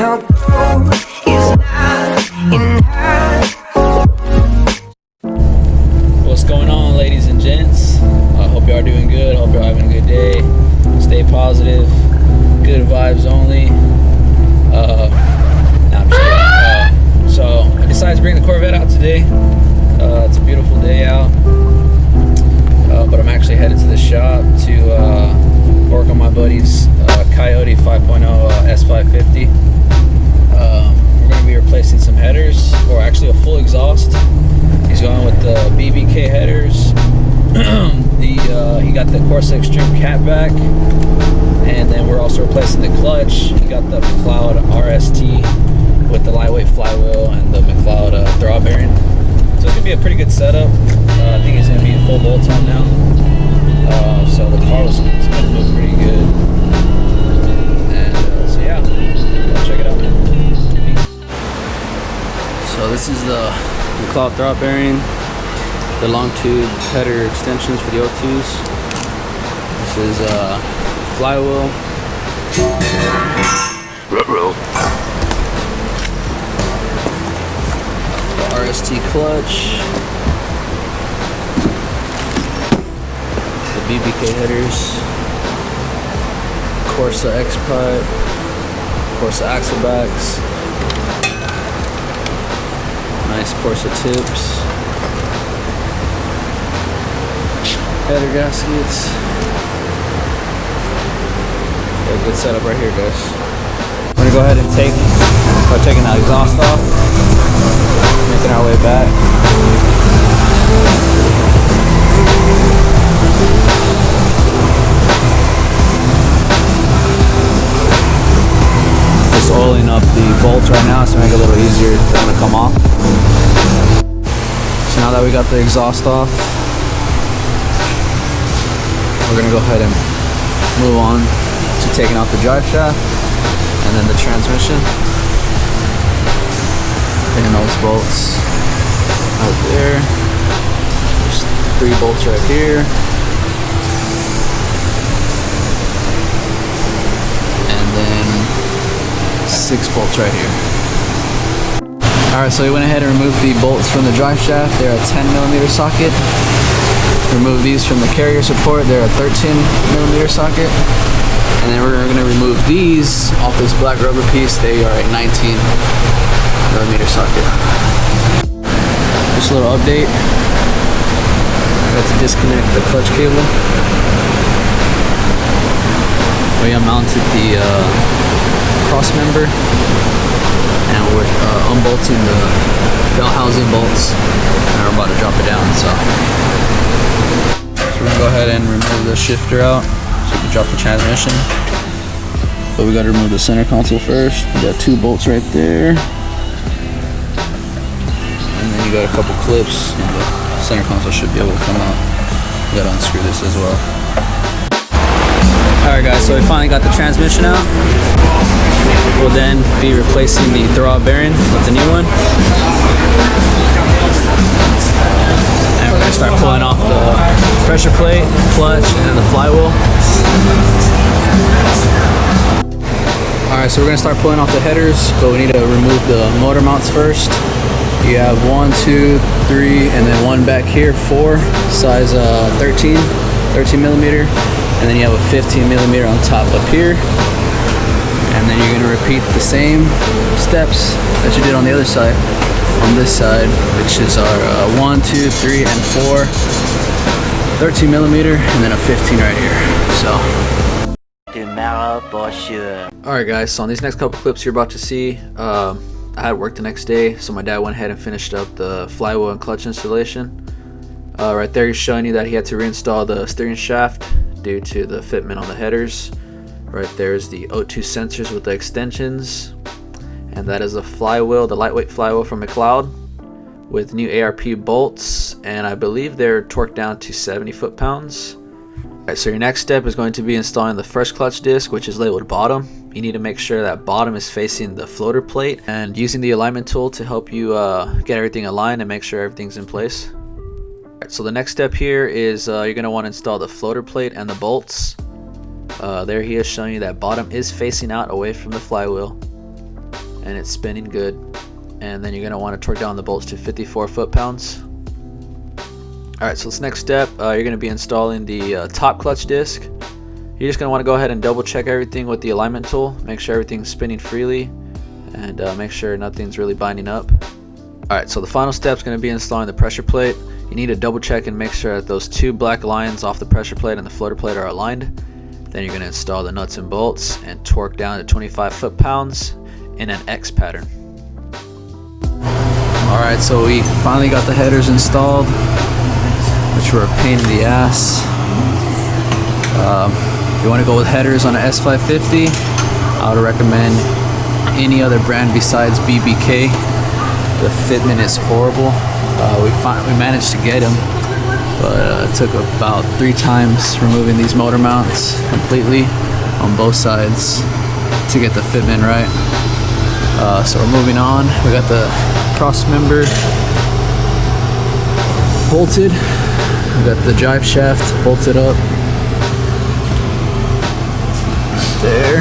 your goal is not enough. What's going on, ladies and gents? I hope y'all are doing good. Hope y'all having a good day. Stay positive. Good vibes only. Nah, I'm just kidding. So I decided to bring the Corvette out today. It's a beautiful day out. But I'm actually headed to the shop to work on my buddy's Coyote 5.0 S550. We're going to be replacing some headers, or actually a full exhaust. He's going with the BBK headers. He got the Corsa Extreme catback, and then we're also replacing the clutch. He got the McLeod RST with the lightweight flywheel and the McLeod throb bearing. So it's gonna be a pretty good setup. I think he's gonna be full bolt on now. So the car was gonna move pretty good. And so yeah, check it out, man. Peace. So this is the McLeod throb bearing, the long tube header extensions for the O2s. This is flywheel. The RST clutch. The BBK headers. Corsa X pipe. Corsa axle backs. Nice Corsa tips. Header gaskets. Got a good setup right here, guys. We're gonna go ahead and start taking that exhaust off. Making our way back. Just oiling up the bolts right now to make it a little easier for them to come off. So now that we got the exhaust off, we're gonna go ahead and move on to taking out the drive shaft and then the transmission. And those bolts out there. There's 3 bolts right here. And then 6 bolts right here. Alright, so we went ahead and removed the bolts from the drive shaft. They're a 10mm socket. Remove these from the carrier support. They're a 13mm socket. And then we're going to remove these off this black rubber piece. They are a 19mm socket. Just a little update. I got to disconnect the clutch cable. We unmounted the cross member, and we're unbolting the belt housing bolts, and we're about to drop it down. So we're gonna go ahead and remove the shifter out so we can drop the transmission. But we gotta remove the center console first. We got 2 bolts right there. And then you got a couple clips, and the center console should be able to come out. We gotta unscrew this as well. Alright guys, so we finally got the transmission out. We'll then be replacing the throb bearing with the new one. And we're gonna start pulling off the pressure plate, clutch, and the flywheel. Alright, so we're gonna start pulling off the headers, but we need to remove the motor mounts first. You have 1, 2, 3, and then 1 back here, 4, size 13mm, and then you have a 15mm on top up here. And then you're gonna repeat the same steps that you did on the other side, on this side, which is our 1, 2, 3, and 4, 13mm, and then a 15 right here. So. Tomorrow for sure. Alright guys, so on these next couple clips you're about to see, I had work the next day, so my dad went ahead and finished up the flywheel and clutch installation. Right there he's showing you that he had to reinstall the steering shaft due to the fitment on the headers. Right there is the O2 sensors with the extensions, and that is the flywheel, the lightweight flywheel from McLeod with new ARP bolts, and I believe they're torqued down to 70 foot-pounds. Alright, so your next step is going to be installing the first clutch disc, which is labeled bottom. You need to make sure that bottom is facing the floater plate, and using the alignment tool to help you get everything aligned and make sure everything's in place. Alright, so the next step here is you're going to want to install the floater plate and the bolts. There he is showing you that bottom is facing out away from the flywheel. and it's spinning good. And then you're going to want to torque down the bolts to 54 foot-pounds. Alright, so this next step, you're going to be installing the top clutch disc. You're just going to want to go ahead and double check everything with the alignment tool. Make sure everything's spinning freely, and make sure nothing's really binding up. Alright, so the final step is going to be installing the pressure plate. You need to double check and make sure that those two black lines off the pressure plate and the floater plate are aligned. Then you're going to install the nuts and bolts and torque down to 25 foot-pounds in an X pattern. Alright, so we finally got the headers installed, which were a pain in the ass. If you want to go with headers on an S550, I would recommend any other brand besides BBK. The fitment is horrible. We managed to get them, but it took about 3 times removing these motor mounts completely on both sides to get the fitment right. So we're moving on. We got the cross member bolted. We got the drive shaft bolted up there,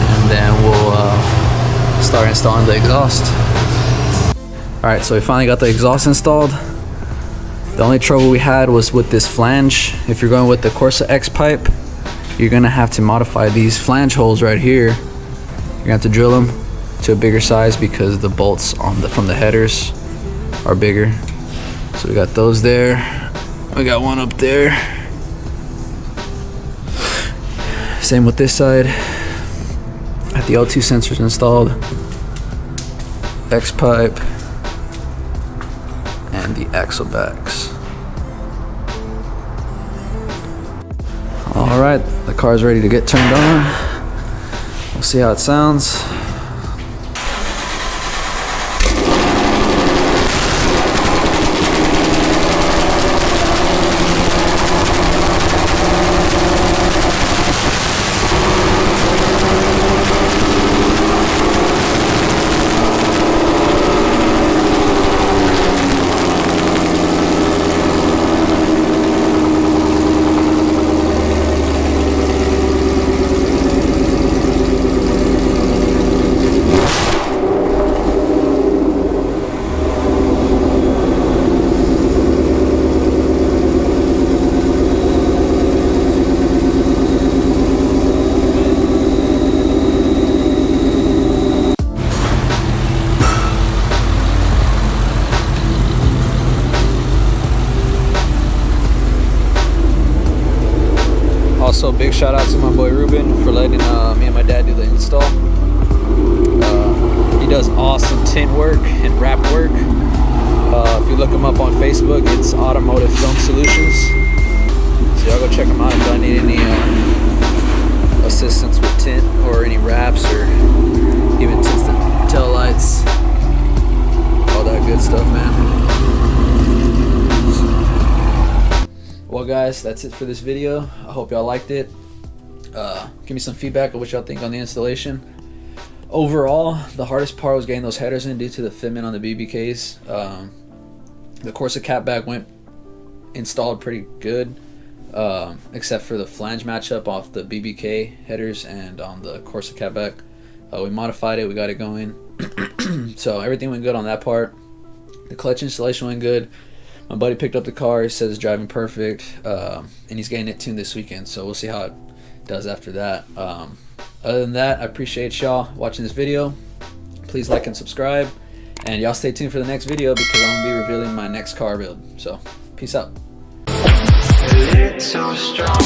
and then we'll start installing the exhaust. Alright, so we finally got the exhaust installed. The only trouble we had was with this flange. If you're going with the Corsa X pipe, you're gonna have to modify these flange holes right here. You're gonna have to drill them to a bigger size because the bolts on from the headers are bigger. So we got those there. We got one up there. Same with this side. Got the O2 sensors installed. X pipe. And the axle backs. Alright, the car's ready to get turned on. We'll see how it sounds. Also, big shout out to my boy Ruben for letting me and my dad do the install. He does awesome tint work and wrap work. If you look him up on Facebook, it's Automotive Film Solutions. So y'all go check him out if I need any assistance with tint or any wraps or even tints the tail lights, all that good stuff, man. Well guys, that's it for this video. I hope y'all liked it. Give me some feedback on what y'all think on the installation. Overall, the hardest part was getting those headers in due to the fitment on the BBKs. The Corsa catback went installed pretty good, except for the flange matchup off the BBK headers and on the Corsa catback. We modified it, we got it going. So everything went good on that part. The clutch installation went good. My buddy picked up the car, he says it's driving perfect, and he's getting it tuned this weekend, so we'll see how it does after that. Other than that, I appreciate y'all watching this video. Please like and subscribe, and y'all stay tuned for the next video because I'm going to be revealing my next car build. So, peace out. It's so strong.